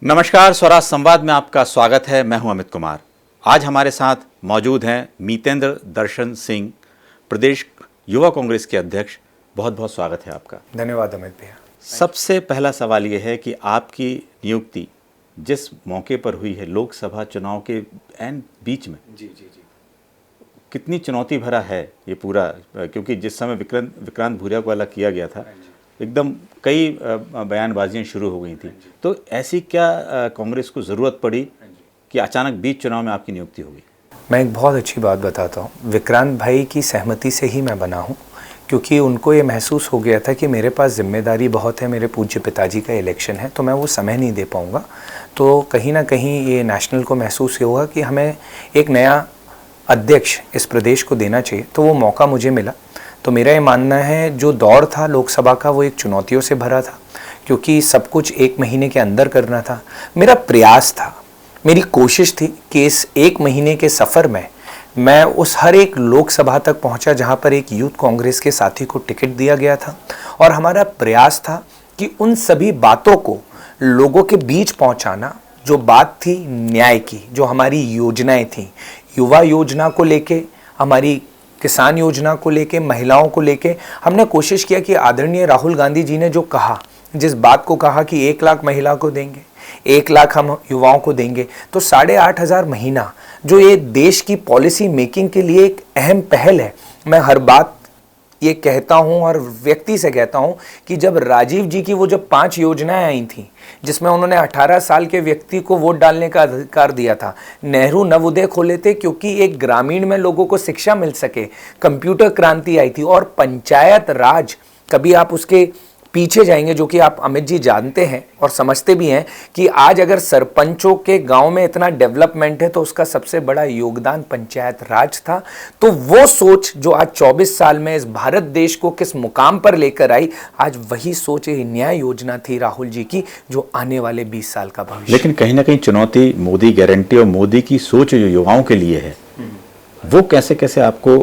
नमस्कार, स्वराज संवाद में आपका स्वागत है। मैं हूं अमित कुमार। आज हमारे साथ मौजूद हैं मीतेंद्र दर्शन सिंह, प्रदेश युवा कांग्रेस के अध्यक्ष। बहुत बहुत स्वागत है आपका। धन्यवाद अमित भैया। सबसे पहला सवाल ये है कि आपकी नियुक्ति जिस मौके पर हुई है, लोकसभा चुनाव के एन बीच में, जी, कितनी चुनौती भरा है ये पूरा, क्योंकि जिस समय विक्रांत भूरिया को अलग किया गया था, एकदम कई बयानबाजियां शुरू हो गई थी। तो ऐसी क्या कांग्रेस को ज़रूरत पड़ी कि अचानक बीच चुनाव में आपकी नियुक्ति होगी? मैं एक बहुत अच्छी बात बताता हूँ। विक्रांत भाई की सहमति से ही मैं बना हूँ, क्योंकि उनको ये महसूस हो गया था कि मेरे पास जिम्मेदारी बहुत है, मेरे पूज्य पिताजी का इलेक्शन है, तो मैं वो समय नहीं दे पाऊँगा। तो कहीं ना कहीं ये नेशनल को महसूस होगा कि हमें एक नया अध्यक्ष इस प्रदेश को देना चाहिए, तो वो मौका मुझे मिला। तो मेरा ये मानना है, जो दौर था लोकसभा का वो एक चुनौतियों से भरा था, क्योंकि सब कुछ एक महीने के अंदर करना था। मेरा प्रयास था, मेरी कोशिश थी कि इस एक महीने के सफ़र में मैं उस हर एक लोकसभा तक पहुंचा जहां पर एक यूथ कांग्रेस के साथी को टिकट दिया गया था, और हमारा प्रयास था कि उन सभी बातों को लोगों के बीच पहुंचाना। जो बात थी न्याय की, जो हमारी योजनाएं थी, युवा योजना को लेके, हमारी किसान योजना को लेके, महिलाओं को लेके, हमने कोशिश किया कि आदरणीय राहुल गांधी जी ने जो कहा, जिस बात को कहा कि 1 लाख महिला को देंगे, 1 लाख हम युवाओं को देंगे, तो 8,500 महीना जो ये देश की पॉलिसी मेकिंग के लिए एक अहम पहल है। मैं हर बात ये कहता हूँ और व्यक्ति से कहता हूँ कि जब राजीव जी की वो जब 5 योजनाएं आई थी, जिसमें उन्होंने 18 साल के व्यक्ति को वोट डालने का अधिकार दिया था, नेहरू नवोदय खोले थे क्योंकि एक ग्रामीण में लोगों को शिक्षा मिल सके, कंप्यूटर क्रांति आई थी, और पंचायत राज, कभी आप उसके पीछे जाएंगे, जो कि आप अमित जी जानते हैं और समझते भी हैं कि आज अगर सरपंचों के गांव में इतना डेवलपमेंट है तो उसका सबसे बड़ा योगदान पंचायत राज था। तो वो सोच जो आज 24 साल में इस भारत देश को किस मुकाम पर लेकर आई, आज वही सोच ये न्याय योजना थी राहुल जी की, जो आने वाले 20 साल का भविष्य। लेकिन कहीं ना कहीं चुनौती मोदी गारंटी और मोदी की सोच जो युवाओं के लिए है, वो कैसे कैसे आपको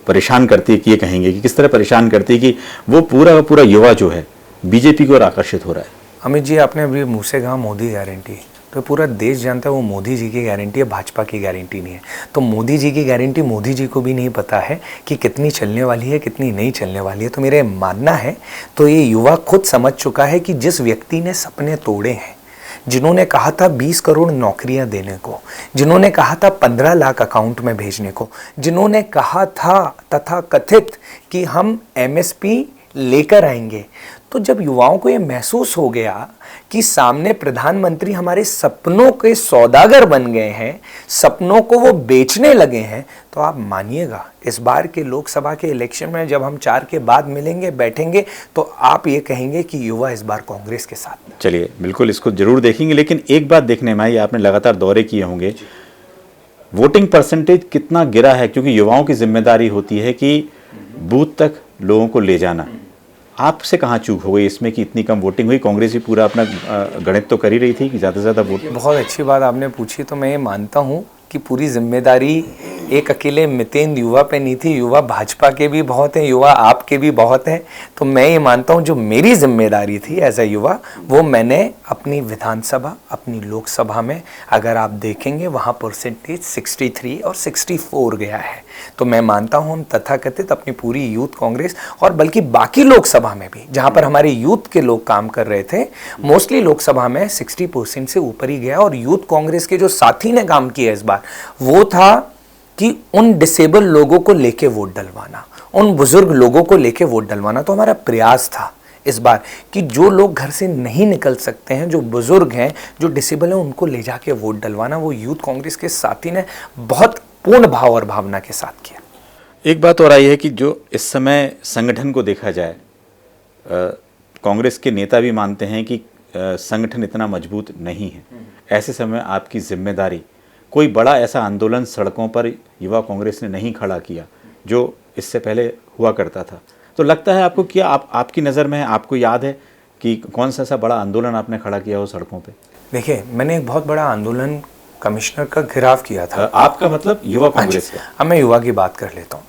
परेशान करती है, कि ये कहेंगे कि किस तरह परेशान करती है कि वो पूरा का पूरा युवा जो है बीजेपी की ओर आकर्षित हो रहा है? अमित जी, आपने अभी मुँह से कहा मोदी गारंटी, तो पूरा देश जानता है वो मोदी जी की गारंटी है, भाजपा की गारंटी नहीं है। तो मोदी जी की गारंटी मोदी जी को भी नहीं पता है कि कितनी चलने वाली है, कितनी नहीं चलने वाली है। तो मेरे मानना है, तो ये युवा खुद समझ चुका है कि जिस व्यक्ति ने सपने तोड़े हैं, जिन्होंने कहा था 20 करोड़ नौकरियां देने को, जिन्होंने कहा था 15 लाख अकाउंट में भेजने को, जिन्होंने कहा था तथा कथित कि हम एमएसपी लेकर आएंगे, तो जब युवाओं को ये महसूस हो गया कि सामने प्रधानमंत्री हमारे सपनों के सौदागर बन गए हैं, सपनों को वो बेचने लगे हैं, तो आप मानिएगा इस बार के लोकसभा के इलेक्शन में जब हम 4 के बाद मिलेंगे, बैठेंगे, तो आप ये कहेंगे कि युवा इस बार कांग्रेस के साथ। चलिए, बिल्कुल इसको जरूर देखेंगे। लेकिन एक बात देखने में आई, आपने लगातार दौरे किए होंगे, वोटिंग परसेंटेज कितना गिरा है? क्योंकि युवाओं की जिम्मेदारी होती है कि बूथ तक लोगों को ले जाना। आपसे कहाँ चूक हो गई इसमें कि इतनी कम वोटिंग हुई? कांग्रेस भी पूरा अपना गणित तो कर ही रही थी कि ज़्यादा से ज़्यादा वोट। बहुत अच्छी बात आपने पूछी। तो मैं ये मानता हूँ कि पूरी जिम्मेदारी एक अकेले मितेंद्र युवा पे नहीं थी, युवा भाजपा के भी बहुत हैं, युवा आपके भी बहुत हैं। तो मैं ये मानता हूँ जो मेरी जिम्मेदारी थी एज अ युवा, वो मैंने अपनी विधानसभा, अपनी लोकसभा में अगर आप देखेंगे वहाँ परसेंटेज 63 और 64 गया है। तो मैं मानता हूँ हम तथाकथित अपनी पूरी यूथ कांग्रेस, और बल्कि बाकी लोकसभा में भी जहाँ पर हमारे यूथ के लोग काम कर रहे थे, मोस्टली लोकसभा में 60% से ऊपर ही गया। और यूथ कांग्रेस के जो साथी ने काम किया इस बार, वो था कि उन डिसेबल लोगों को लेके वोट डलवाना, उन बुजुर्ग लोगों को लेके वोट डलवाना। तो हमारा प्रयास था इस बार कि जो लोग घर से नहीं निकल सकते हैं, जो बुजुर्ग हैं, जो डिसेबल हैं, उनको ले जाके वोट डलवाना। वो यूथ कांग्रेस के साथी ने बहुत पूर्ण भाव और भावना के साथ किया। एक बात और आई है कि जो इस समय संगठन को देखा जाए, कांग्रेस के नेता भी मानते हैं कि संगठन इतना मजबूत नहीं है। ऐसे समय आपकी जिम्मेदारी, कोई बड़ा ऐसा आंदोलन सड़कों पर युवा कांग्रेस ने नहीं खड़ा किया जो इससे पहले हुआ करता था, तो लगता है आपको कि आपकी नज़र में है, आपको याद है कि कौन सा ऐसा बड़ा आंदोलन आपने खड़ा किया हो सड़कों पे? देखिए, मैंने एक बहुत बड़ा आंदोलन कमिश्नर का घेराव किया था। आपका मतलब युवा कांग्रेस का? अब मैं युवा की बात कर लेता हूँ।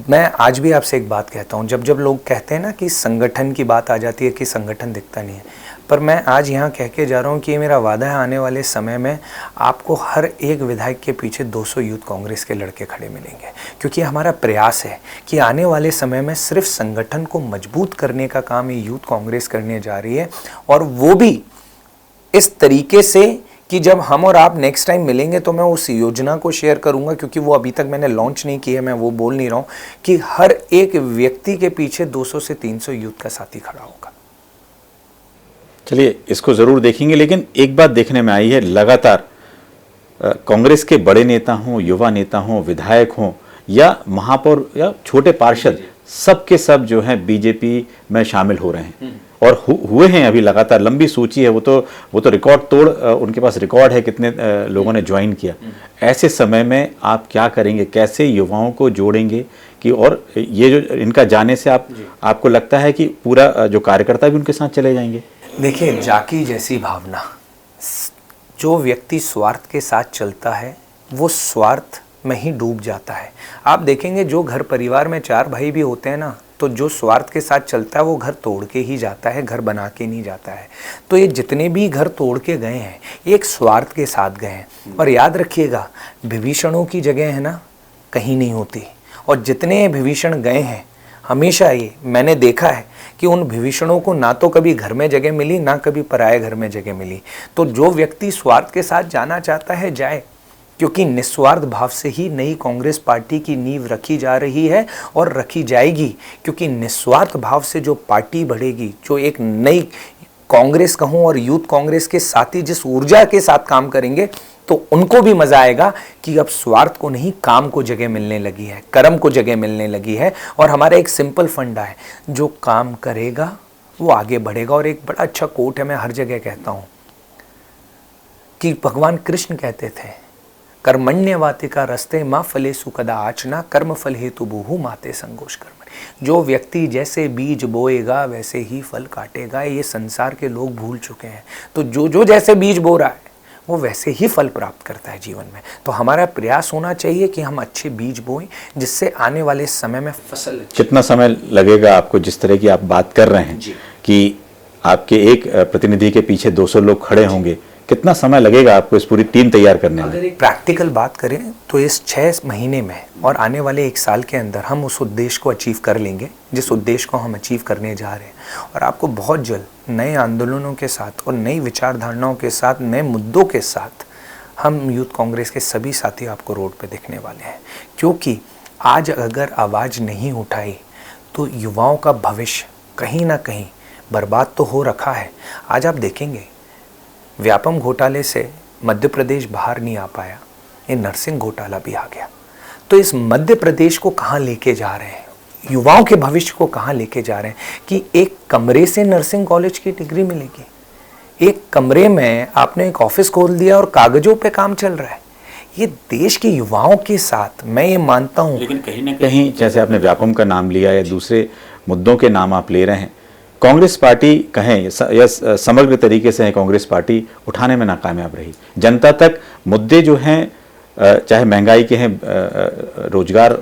मैं आज भी आपसे एक बात कहता हूँ, जब जब लोग कहते हैं ना कि संगठन की बात आ जाती है कि संगठन दिखता नहीं है, पर मैं आज यहाँ कह के जा रहा हूँ कि ये मेरा वादा है, आने वाले समय में आपको हर एक विधायक के पीछे 200 यूथ कांग्रेस के लड़के खड़े मिलेंगे, क्योंकि हमारा प्रयास है कि आने वाले समय में सिर्फ संगठन को मजबूत करने का काम ये यूथ कांग्रेस करने जा रही है, और वो भी इस तरीके से कि जब हम और आप नेक्स्ट टाइम मिलेंगे तो मैं उस योजना को शेयर करूंगा, क्योंकि वो अभी तक मैंने लॉन्च नहीं की है, मैं वो बोल नहीं रहा हूँ कि हर एक व्यक्ति के पीछे 200 से 300 यूथ का साथी खड़ा होगा। चलिए, इसको ज़रूर देखेंगे, लेकिन एक बात देखने में आई है, लगातार कांग्रेस के बड़े नेता हों, युवा नेता हों, विधायक हों या महापौर या छोटे पार्षद, सब के सब जो हैं बीजेपी में शामिल हो रहे हैं और हुए हैं अभी लगातार। लंबी सूची है, वो तो रिकॉर्ड तोड़, उनके पास रिकॉर्ड है कितने लोगों ने ज्वाइन किया। ऐसे समय में आप क्या करेंगे, कैसे युवाओं को जोड़ेंगे कि, और ये जो इनका जाने से आपको लगता है कि पूरा जो कार्यकर्ता भी उनके साथ चले जाएंगे? देखिए, जाकी जैसी भावना, जो व्यक्ति स्वार्थ के साथ चलता है वो स्वार्थ में ही डूब जाता है। आप देखेंगे जो घर परिवार में 4 भाई भी होते हैं ना, तो जो स्वार्थ के साथ चलता है वो घर तोड़ के ही जाता है, घर बना के नहीं जाता है। तो ये जितने भी घर तोड़ के गए हैं, एक स्वार्थ के साथ गए हैं। और याद रखिएगा, विभीषणों की जगह है ना कहीं नहीं होती, और जितने विभीषण गए हैं हमेशा ये मैंने देखा है कि उन विभीषणों को ना तो कभी घर में जगह मिली, ना कभी पराये घर में जगह मिली। तो जो व्यक्ति स्वार्थ के साथ जाना चाहता है जाए, क्योंकि निस्वार्थ भाव से ही नई कांग्रेस पार्टी की नींव रखी जा रही है और रखी जाएगी। क्योंकि निस्वार्थ भाव से जो पार्टी बढ़ेगी, जो एक नई कांग्रेस कहूँ और यूथ कांग्रेस के साथी जिस ऊर्जा के साथ काम करेंगे, तो उनको भी मजा आएगा कि अब स्वार्थ को नहीं, काम को जगह मिलने लगी है, कर्म को जगह मिलने लगी है। और हमारा एक सिंपल फंडा है, जो काम करेगा वो आगे बढ़ेगा। और एक बड़ा अच्छा कोट है, मैं हर जगह कहता हूँ कि भगवान कृष्ण कहते थे, कर्मण्यवातिका रस्ते माँ फले सुकदा आचना, कर्म फल हेतु बहु माते संगोष कर्म। जो व्यक्ति जैसे बीज बोएगा वैसे ही फल काटेगा, ये संसार के लोग भूल चुके हैं। तो जो जैसे बीज बो रहा है वो वैसे ही फल प्राप्त करता है जीवन में। तो हमारा प्रयास होना चाहिए कि हम अच्छे बीज बोएं, जिससे आने वाले समय में फसल। कितना समय लगेगा आपको, जिस तरह की आप बात कर रहे हैं कि आपके एक प्रतिनिधि के पीछे 200 लोग खड़े होंगे, कितना समय लगेगा आपको इस पूरी टीम तैयार करने में? अगर एक प्रैक्टिकल बात करें तो इस 6 महीने में और आने वाले 1 साल के अंदर हम उस उद्देश्य को अचीव कर लेंगे जिस उद्देश्य को हम अचीव करने जा रहे हैं। और आपको बहुत जल्द नए आंदोलनों के साथ और नई विचारधारणाओं के साथ, नए मुद्दों के साथ हम यूथ कांग्रेस के सभी साथी आपको रोड पे दिखने वाले हैं। क्योंकि आज अगर आवाज़ नहीं उठाई तो युवाओं का भविष्य कहीं ना कहीं बर्बाद तो हो रखा है। आज आप देखेंगे व्यापम घोटाले से मध्य प्रदेश बाहर नहीं आ पाया, ये नर्सिंग घोटाला भी आ गया। तो इस मध्य प्रदेश को कहाँ लेके जा रहे हैं, युवाओं के भविष्य को कहाँ लेके जा रहे हैं कि एक कमरे से नर्सिंग कॉलेज की डिग्री मिलेगी, एक कमरे में आपने एक ऑफिस खोल दिया और कागजों पे काम चल रहा है। ये देश के युवाओं के साथ मैं ये मानता हूँ। लेकिन कहीं ना कहीं जैसे आपने व्यापम का नाम लिया या दूसरे मुद्दों के नाम आप ले रहे हैं, कांग्रेस पार्टी कहें या समग्र तरीके से कांग्रेस पार्टी उठाने में नाकामयाब रही। जनता तक मुद्दे जो हैं, चाहे महंगाई के हैं, रोजगार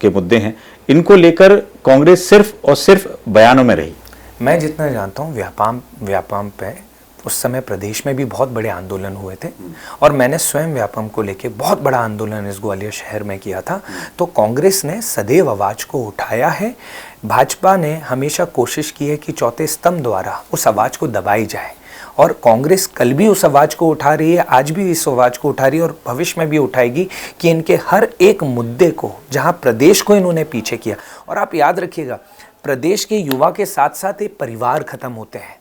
के मुद्दे हैं, इनको लेकर कांग्रेस सिर्फ और सिर्फ बयानों में रही। मैं जितना जानता हूँ व्यापम पे उस समय प्रदेश में भी बहुत बड़े आंदोलन हुए थे और मैंने स्वयं व्यापम को लेके बहुत बड़ा आंदोलन इस ग्वालियर शहर में किया था। तो कांग्रेस ने सदैव आवाज़ को उठाया है। भाजपा ने हमेशा कोशिश की है कि चौथे स्तंभ द्वारा उस आवाज़ को दबाई जाए, और कांग्रेस कल भी उस आवाज़ को उठा रही है, आज भी इस आवाज़ को उठा रही है और भविष्य में भी उठाएगी कि इनके हर एक मुद्दे को, जहाँ प्रदेश को इन्होंने पीछे किया। और आप याद रखिएगा, प्रदेश के युवा के साथ साथ एक परिवार खत्म होते हैं,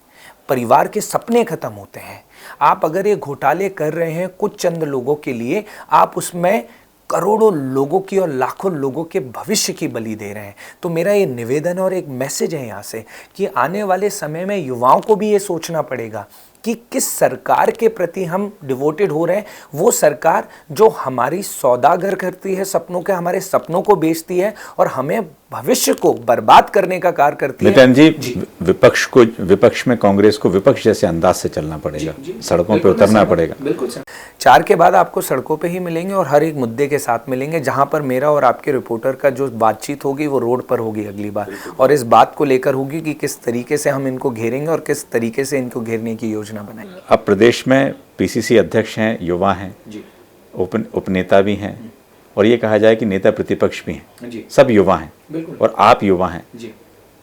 परिवार के सपने खत्म होते हैं। आप अगर ये घोटाले कर रहे हैं कुछ चंद लोगों के लिए, आप उसमें करोड़ों लोगों की और लाखों लोगों के भविष्य की बलि दे रहे हैं। तो मेरा ये निवेदन और एक मैसेज है यहाँ से कि आने वाले समय में युवाओं को भी ये सोचना पड़ेगा कि किस सरकार के प्रति हम डिवोटेड हो रहे हैं। वो सरकार जो हमारी सौदागर करती है सपनों के, हमारे सपनों को बेचती है और हमें भविष्य को बर्बाद करने का कार्य करती है। नितिन जी, विपक्ष में कांग्रेस को विपक्ष जैसे अंदाज से चलना पड़ेगा, सड़कों पे उतरना पड़ेगा। बिल्कुल सर, 4 के बाद आपको सड़कों पे ही मिलेंगे और हर एक मुद्दे के साथ मिलेंगे। जहां पर मेरा और आपके रिपोर्टर का जो बातचीत होगी वो रोड पर होगी अगली बार, और इस बात को लेकर होगी कि किस तरीके से हम इनको घेरेंगे और किस तरीके से इनको घेरने की योजना बनाएंगे। अब प्रदेश में पीसीसी अध्यक्ष हैं, युवा हैं, उपनेता भी हैं, और ये कहा जाए कि नेता प्रतिपक्ष भी हैं, सब युवा हैं और आप युवा हैं।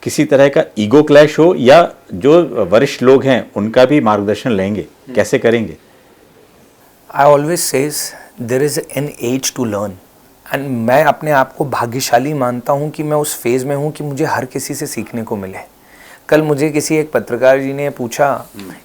किसी तरह का ईगो क्लैश हो या जो वरिष्ठ लोग हैं उनका भी मार्गदर्शन लेंगे, कैसे करेंगे? I always says there is an age to learn, and मैं अपने आप को भाग्यशाली मानता हूँ कि मैं उस फेज़ में हूँ कि मुझे हर किसी से सीखने को मिले। कल मुझे किसी एक पत्रकार जी ने पूछा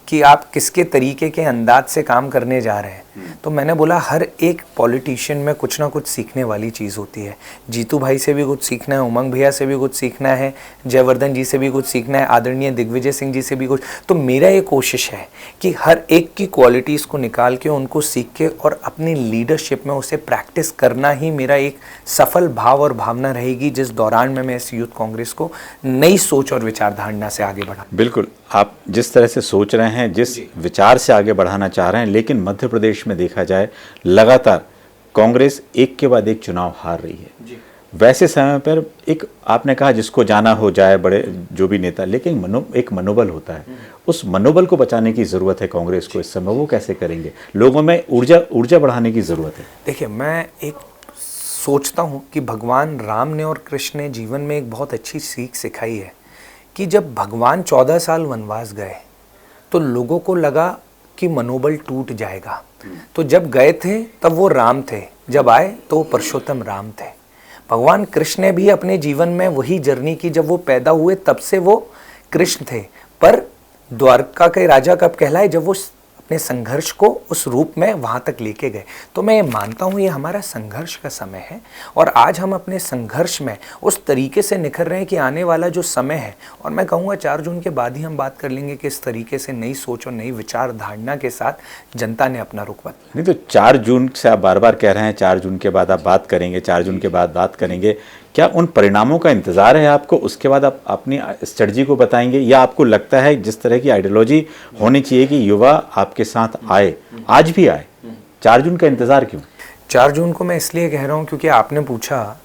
कि आप किसके तरीके के अंदाज से काम करने जा रहे हैं, तो मैंने बोला हर एक पॉलिटिशियन में कुछ ना कुछ सीखने वाली चीज़ होती है। जीतू भाई से भी कुछ सीखना है, उमंग भैया से भी कुछ सीखना है, जयवर्धन जी से भी कुछ सीखना है, आदरणीय दिग्विजय सिंह जी से भी कुछ। तो मेरा ये कोशिश है कि हर एक की क्वालिटीज़ को निकाल के उनको सीख के और अपनी लीडरशिप में उसे प्रैक्टिस करना ही मेरा एक सफल भाव और भावना रहेगी, जिस दौरान मैं इस यूथ कांग्रेस को नई सोच और विचारधारणा से आगे बढ़ा। बिल्कुल, आप जिस तरह से सोच रहे हैं, जिस विचार से आगे बढ़ाना चाह रहे हैं, लेकिन मध्य प्रदेश में देखा जाए लगातार कांग्रेस एक के बाद एक चुनाव हार रही है। वैसे समय पर एक आपने कहा जिसको जाना हो जाए बड़े जो भी नेता, लेकिन एक मनोबल होता है, उस मनोबल को बचाने की ज़रूरत है कांग्रेस को इस समय। वो कैसे करेंगे? लोगों में ऊर्जा बढ़ाने की ज़रूरत है। देखिए, मैं एक सोचता हूँ कि भगवान राम ने और कृष्ण ने जीवन में एक बहुत अच्छी सीख सिखाई है कि जब भगवान 14 साल वनवास गए तो लोगों को लगा कि मनोबल टूट जाएगा, तो जब गए थे तब वो राम थे, जब आए तो वो पुरुषोत्तम राम थे। भगवान कृष्ण ने भी अपने जीवन में वही जर्नी की, जब वो पैदा हुए तब से वो कृष्ण थे, पर द्वारका के राजा कब कहलाए? जब वो अपने संघर्ष को उस रूप में वहाँ तक लेके गए। तो मैं ये मानता हूँ ये हमारा संघर्ष का समय है, और आज हम अपने संघर्ष में उस तरीके से निखर रहे हैं कि आने वाला जो समय है, और मैं कहूँगा 4 जून के बाद ही हम बात कर लेंगे कि इस तरीके से नई सोच और नई विचारधारणा के साथ जनता ने अपना रुख बदला। नहीं तो 4 जून से आप बार बार कह रहे हैं 4 जून के बाद आप बात करेंगे, 4 जून के बाद बात करेंगे, क्या उन परिणामों का इंतजार है आपको? उसके बाद आप अपनी स्ट्रेटजी को बताएंगे, या आपको लगता है जिस तरह की आइडियोलॉजी होनी चाहिए कि युवा आपके साथ आए, आज भी आए? 4 जून का इंतजार क्यों? 4 जून को मैं इसलिए कह रहा हूँ क्योंकि आपने पूछा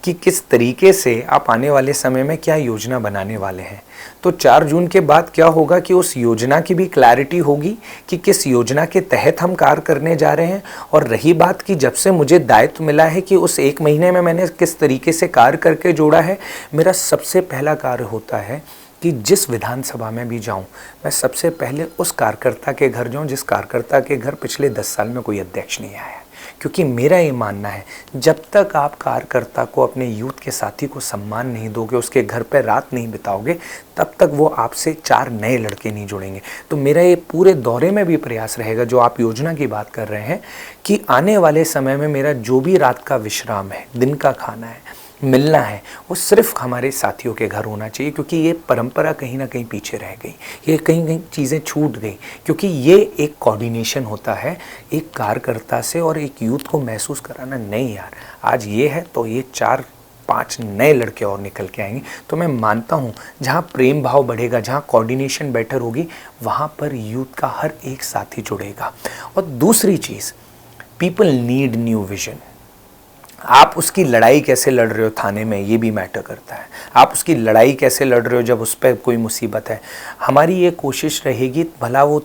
कि किस तरीके से आप आने वाले समय में क्या योजना बनाने वाले हैं। तो 4 जून के बाद क्या होगा कि उस योजना की भी क्लैरिटी होगी कि किस योजना के तहत हम कार्य करने जा रहे हैं। और रही बात कि जब से मुझे दायित्व मिला है कि उस 1 महीने में मैंने किस तरीके से कार्य करके जोड़ा है, मेरा सबसे पहला कार्य होता है कि जिस विधानसभा में भी जाऊं, मैं सबसे पहले उस कार्यकर्ता के घर जाऊं जिस कार्यकर्ता के घर पिछले 10 साल में कोई अध्यक्ष नहीं आया। क्योंकि मेरा ये मानना है, जब तक आप कार्यकर्ता को, अपने यूथ के साथी को सम्मान नहीं दोगे, उसके घर पर रात नहीं बिताओगे, तब तक वो आपसे 4 नए लड़के नहीं जुड़ेंगे। तो मेरा ये पूरे दौरे में भी प्रयास रहेगा, जो आप योजना की बात कर रहे हैं, कि आने वाले समय में मेरा जो भी रात का विश्राम है, दिन का खाना है, मिलना है, वो सिर्फ हमारे साथियों के घर होना चाहिए। क्योंकि ये परंपरा कहीं ना कहीं पीछे रह गई, ये कहीं चीज़ें छूट गई। क्योंकि ये एक कोऑर्डिनेशन होता है एक कार्यकर्ता से और एक यूथ को महसूस कराना, नहीं यार आज ये है तो ये 4-5 नए लड़के और निकल के आएंगे। तो मैं मानता हूँ जहाँ प्रेम भाव बढ़ेगा, जहाँ कोऑर्डिनेशन बेटर होगी, वहाँ पर यूथ का हर एक साथी जुड़ेगा। और दूसरी चीज़, पीपल नीड न्यू विजन। आप उसकी लड़ाई कैसे लड़ रहे हो थाने में, ये भी मैटर करता है। आप उसकी लड़ाई कैसे लड़ रहे हो जब उस पर कोई मुसीबत है। हमारी ये कोशिश रहेगी, भला वो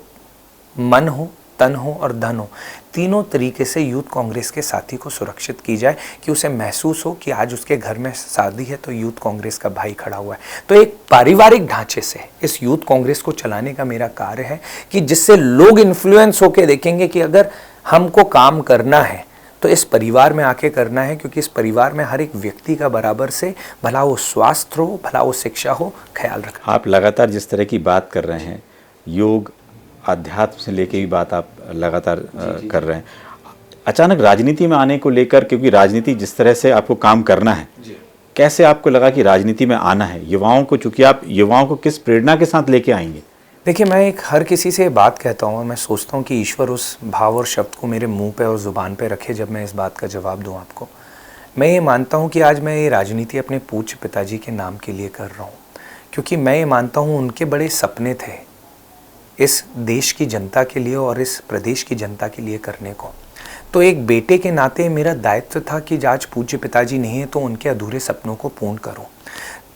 मन हो, तन हो और धन हो, तीनों तरीके से यूथ कांग्रेस के साथी को सुरक्षित की जाए, कि उसे महसूस हो कि आज उसके घर में शादी है तो यूथ कांग्रेस का भाई खड़ा हुआ है। तो एक पारिवारिक ढांचे से इस यूथ कांग्रेस को चलाने का मेरा कार्य है, कि जिससे लोग इन्फ्लुएंस होकर देखेंगे कि अगर हमको काम करना है तो इस परिवार में आके करना है। क्योंकि इस परिवार में हर एक व्यक्ति का बराबर से, भला वो स्वास्थ्य हो, भला वो शिक्षा हो, ख्याल रखें। आप लगातार जिस तरह की बात कर रहे हैं, योग अध्यात्म से लेके भी बात आप लगातार कर रहे हैं, अचानक राजनीति में आने को लेकर, क्योंकि राजनीति जिस तरह से आपको काम करना है, कैसे आपको लगा कि राजनीति में आना है? युवाओं को, चूंकि आप युवाओं को किस प्रेरणा के साथ लेके आएंगे? देखिए, मैं एक हर किसी से बात कहता हूँ और मैं सोचता हूँ कि ईश्वर उस भाव और शब्द को मेरे मुंह पे और ज़ुबान पे रखे जब मैं इस बात का जवाब दूँ आपको। मैं ये मानता हूँ कि आज मैं ये राजनीति अपने पूज्य पिताजी के नाम के लिए कर रहा हूँ, क्योंकि मैं ये मानता हूँ उनके बड़े सपने थे इस देश की जनता के लिए और इस प्रदेश की जनता के लिए करने को। तो एक बेटे के नाते मेरा दायित्व था कि आज पूज्य पिताजी नहीं है तो उनके अधूरे सपनों को पूर्ण करूं।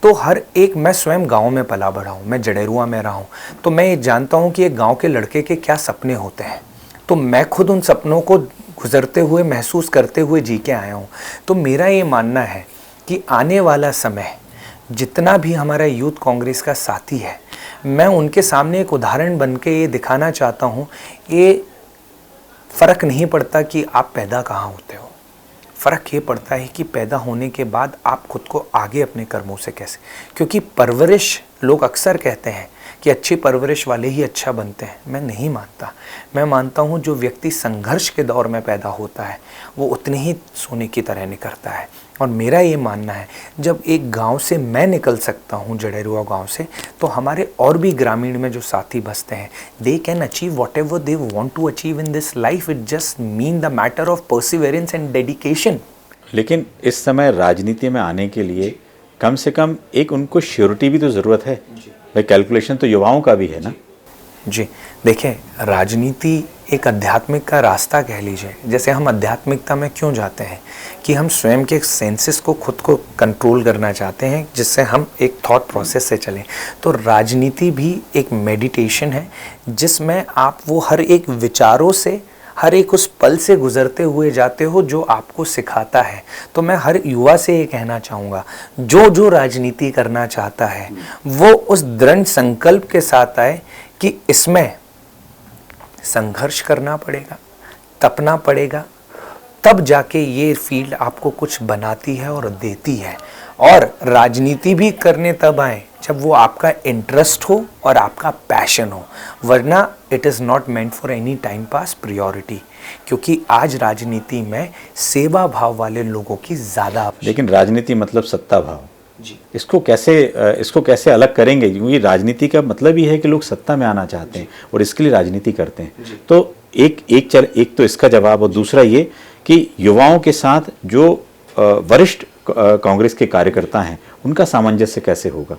तो हर एक, मैं स्वयं गांव में पला बढ़ा हूं, मैं जडेरुआ में रहा हूं, तो मैं ये जानता हूं कि एक गांव के लड़के के क्या सपने होते हैं। तो मैं खुद उन सपनों को गुजरते हुए, महसूस करते हुए जी के आया हूं। तो मेरा ये मानना है कि आने वाला समय जितना भी हमारा यूथ कांग्रेस का साथी है, मैं उनके सामने एक उदाहरण बन के ये दिखाना चाहता हूँ। ये फ़र्क नहीं पड़ता कि आप पैदा कहाँ होते हो, फ़र्क ये पड़ता है कि पैदा होने के बाद आप खुद को आगे अपने कर्मों से कैसे, क्योंकि परवरिश, लोग अक्सर कहते हैं कि अच्छी परवरिश वाले ही अच्छा बनते हैं। मैं नहीं मानता। मैं मानता हूँ जो व्यक्ति संघर्ष के दौर में पैदा होता है वो उतने ही सोने की तरह निकलता है। और मेरा ये मानना है जब एक गांव से मैं निकल सकता हूँ, जडेरुआ गांव से, तो हमारे और भी ग्रामीण में जो साथी बसते हैं, they can achieve whatever they want to achieve in this life. It just mean the matter of perseverance and dedication. लेकिन इस समय राजनीति में आने के लिए कम से कम एक उनको श्योरिटी भी तो ज़रूरत है भाई। कैलकुलेशन तो युवाओं का भी है ना। जी देखें, राजनीति एक आध्यात्मिक का रास्ता कह लीजिए। जैसे हम आध्यात्मिकता में क्यों जाते हैं कि हम स्वयं के सेंसेस को खुद को कंट्रोल करना चाहते हैं, जिससे हम एक थॉट प्रोसेस से चलें। तो राजनीति भी एक मेडिटेशन है जिसमें आप वो हर एक विचारों से, हर एक उस पल से गुजरते हुए जाते हो जो आपको सिखाता है। तो मैं हर युवा से ये कहना चाहूँगा, जो राजनीति करना चाहता है वो उस दृढ़ संकल्प के साथ आए कि इसमें संघर्ष करना पड़ेगा, तपना पड़ेगा, तब जाके ये फील्ड आपको कुछ बनाती है और देती है। और राजनीति भी करने तब आए जब वो आपका इंटरेस्ट हो और आपका पैशन हो, वरना it is not meant for any time pass priority. क्योंकि आज राजनीति में सेवा भाव वाले लोगों की ज़्यादा। लेकिन राजनीति मतलब सत्ता भाव जी, इसको कैसे अलग करेंगे? क्योंकि राजनीति का मतलब ही है कि लोग सत्ता में आना चाहते हैं और इसके लिए राजनीति करते हैं। तो एक तो इसका जवाब, और दूसरा ये कि युवाओं के साथ जो वरिष्ठ कांग्रेस के कार्यकर्ता हैं उनका सामंजस्य कैसे होगा?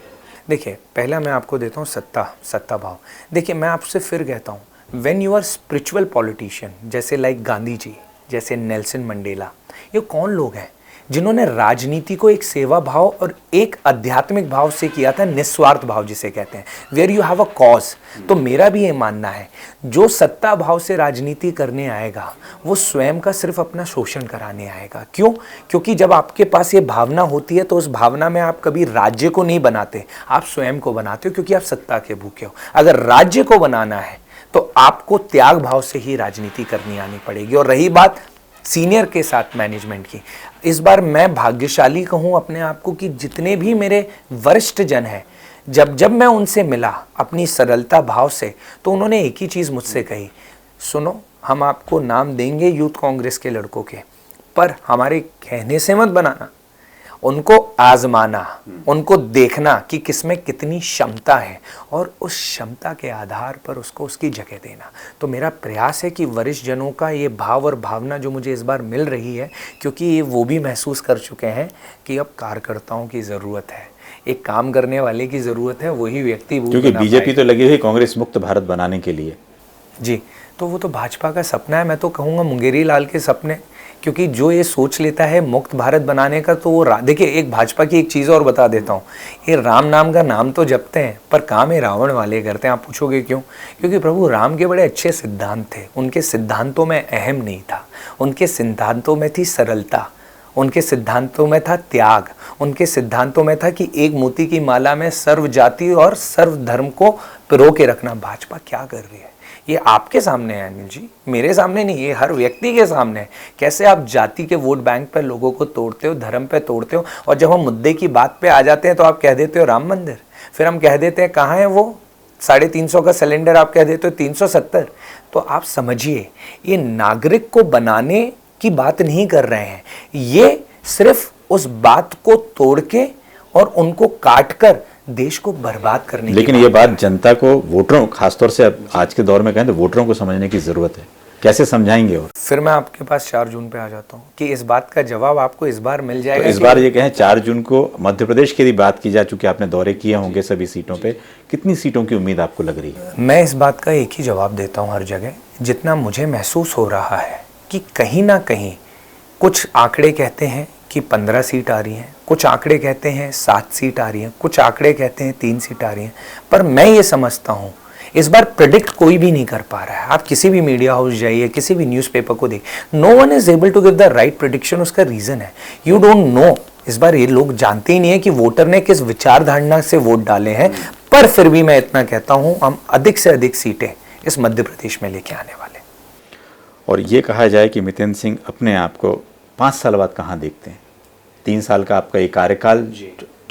देखिए, पहला मैं आपको देता हूँ सत्ता भाव। देखिए, मैं आपसे फिर कहता हूँ, when you are spiritual politician, जैसे लाइक गांधी जी, जैसे नेल्सन मंडेला, ये कौन लोग हैं जिन्होंने राजनीति को एक सेवा भाव और एक आध्यात्मिक भाव से किया था, निस्वार्थ भाव जिसे कहते हैं, where you have a cause. तो मेरा भी ये मानना है जो सत्ता भाव से राजनीति करने आएगा वो स्वयं का सिर्फ अपना शोषण कराने आएगा। क्यों? क्योंकि जब आपके पास ये भावना होती है तो उस भावना में आप कभी राज्य को नहीं बनाते, आप स्वयं को बनाते हो, क्योंकि आप सत्ता के भूखे हो। अगर राज्य को बनाना है तो आपको त्याग भाव से ही राजनीति करनी आनी पड़ेगी। और रही बात सीनियर के साथ मैनेजमेंट की, इस बार मैं भाग्यशाली कहूँ अपने आप को कि जितने भी मेरे वरिष्ठ जन हैं, जब मैं उनसे मिला अपनी सरलता भाव से, तो उन्होंने एक ही चीज़ मुझसे कही, सुनो, हम आपको नाम देंगे यूथ कांग्रेस के लड़कों के, पर हमारे कहने से मत बनाना, उनको आजमाना, उनको देखना कि किसमें कितनी क्षमता है और उस क्षमता के आधार पर उसको उसकी जगह देना। तो मेरा प्रयास है कि वरिष्ठ जनों का ये भाव और भावना जो मुझे इस बार मिल रही है, क्योंकि ये वो भी महसूस कर चुके हैं कि अब कार्यकर्ताओं की ज़रूरत है, एक काम करने वाले की ज़रूरत है, वही व्यक्ति, क्योंकि बीजेपी तो लगी हुई कांग्रेस मुक्त भारत बनाने के लिए। जी, तो वो तो भाजपा का सपना है, मैं तो कहूँगा मुंगेरी लाल के सपने। क्योंकि जो ये सोच लेता है मुक्त भारत बनाने का, तो वो देखिए, एक भाजपा की एक चीज़ और बता देता हूँ, ये राम नाम का नाम तो जपते हैं पर काम ये रावण वाले करते हैं। आप पूछोगे क्यों? क्योंकि प्रभु राम के बड़े अच्छे सिद्धांत थे, उनके सिद्धांतों में अहम नहीं था, उनके सिद्धांतों में थी सरलता, उनके सिद्धांतों में था त्याग, उनके सिद्धांतों में था कि एक मोती की माला में सर्व जाति और सर्व धर्म को पिरो के रखना। भाजपा क्या कर रही है? ये आपके सामने है अनिल जी, मेरे सामने नहीं, ये हर व्यक्ति के सामने है। कैसे आप जाति के वोट बैंक पे लोगों को तोड़ते हो, धर्म पे तोड़ते हो, और जब हम मुद्दे की बात पे आ जाते हैं तो आप कह देते हो राम मंदिर, फिर हम कह देते हैं कहाँ है वो 350 का सिलेंडर, आप कह देते हो 370। तो आप समझिए, ये नागरिक को बनाने की बात नहीं कर रहे हैं, ये सिर्फ उस बात को तोड़ के और उनको काट कर देश को बर्बाद करने लेकिन की ये बात जनता को, वोटरों, खासतौर से अब आज के दौर में कहें तो वोटरों को समझने की ज़रूरत है। कैसे समझाएंगे? और फिर मैं आपके पास 4 जून पे आ जाता हूँ कि इस बात का जवाब आपको इस बार मिल जाएगा। तो इस बार ये कहें 4 जून को मध्य प्रदेश की यदि बात की जाए, चूंकि आपने दौरे किए होंगे सभी सीटों पे, कितनी सीटों की उम्मीद आपको लग रही है? मैं इस बात का एक ही जवाब देता हूँ हर जगह, जितना मुझे महसूस हो रहा है कि कहीं ना कहीं कुछ आंकड़े कहते हैं कि 15 सीट आ रही हैं, कुछ आंकड़े कहते हैं 7 सीट आ रही हैं, कुछ आंकड़े कहते हैं 3 सीट आ रही हैं, पर मैं ये समझता हूँ इस बार प्रेडिक्ट कोई भी नहीं कर पा रहा है। आप किसी भी मीडिया हाउस जाइए, किसी भी न्यूज़पेपर को देख, no one is able to give the right prediction. उसका रीज़न है यू डोंट नो। इस बार ये लोग जानते ही नहीं है कि वोटर ने किस विचार धारणा से वोट डाले हैं, पर फिर भी मैं इतना कहता हूँ हम अधिक से अधिक सीटें इस मध्य प्रदेश में लेके आने वाले। और ये कहा जाए कि मितेंद्र सिंह अपने आप को 5 साल बाद कहाँ देखते हैं? 3 साल का आपका ये कार्यकाल,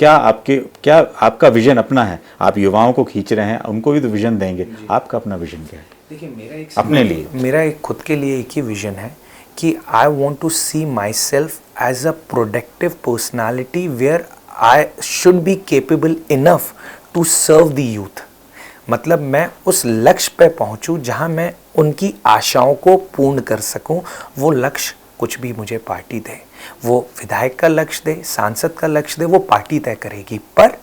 क्या आपका विजन अपना है? आप युवाओं को खींच रहे हैं, उनको भी तो विजन देंगे, आपका अपना विजन क्या है? देखिए अपने लिए मेरा एक खुद के लिए एक ही विजन है कि I want to see myself as a productive personality where I should be capable enough to serve the youth. मतलब मैं उस लक्ष्य पे पहुंचूं जहां मैं उनकी आशाओं को पूर्ण कर सकूं। वो लक्ष्य कुछ भी मुझे पार्टी दे, वो विधायक का लक्ष्य दे, सांसद का लक्ष्य दे, वो पार्टी तय करेगी, पर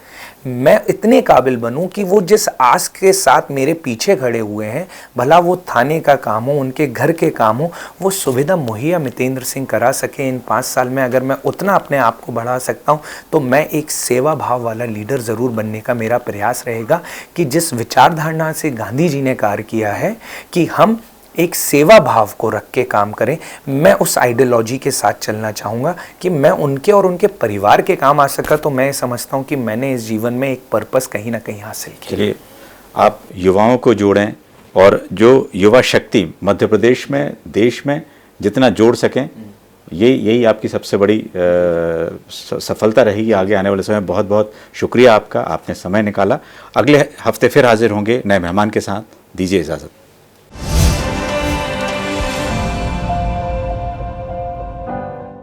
मैं इतने काबिल बनूं कि वो जिस आस के साथ मेरे पीछे खड़े हुए हैं, भला वो थाने का काम हो, उनके घर के काम हो, वो सुविधा मुहैया मितेंद्र सिंह करा सके। इन 5 साल में अगर मैं उतना अपने आप को बढ़ा सकता हूं तो मैं एक सेवा भाव वाला लीडर ज़रूर बनने का मेरा प्रयास रहेगा कि जिस विचारधारणा से गांधी जी ने कार्य किया है कि हम एक सेवा भाव को रख के काम करें, मैं उस आइडियोलॉजी के साथ चलना चाहूँगा कि मैं उनके और उनके परिवार के काम आ सका। तो मैं समझता हूँ कि मैंने इस जीवन में एक पर्पस कहीं ना कहीं हासिल किया। चलिए, आप युवाओं को जोड़ें और जो युवा शक्ति मध्य प्रदेश में, देश में जितना जोड़ सकें, यही आपकी सबसे बड़ी सफलता रहेगी आगे आने वाले समय। बहुत बहुत शुक्रिया आपका, आपने समय निकाला। अगले हफ्ते फिर हाजिर होंगे नए मेहमान के साथ। दीजिए इजाज़त।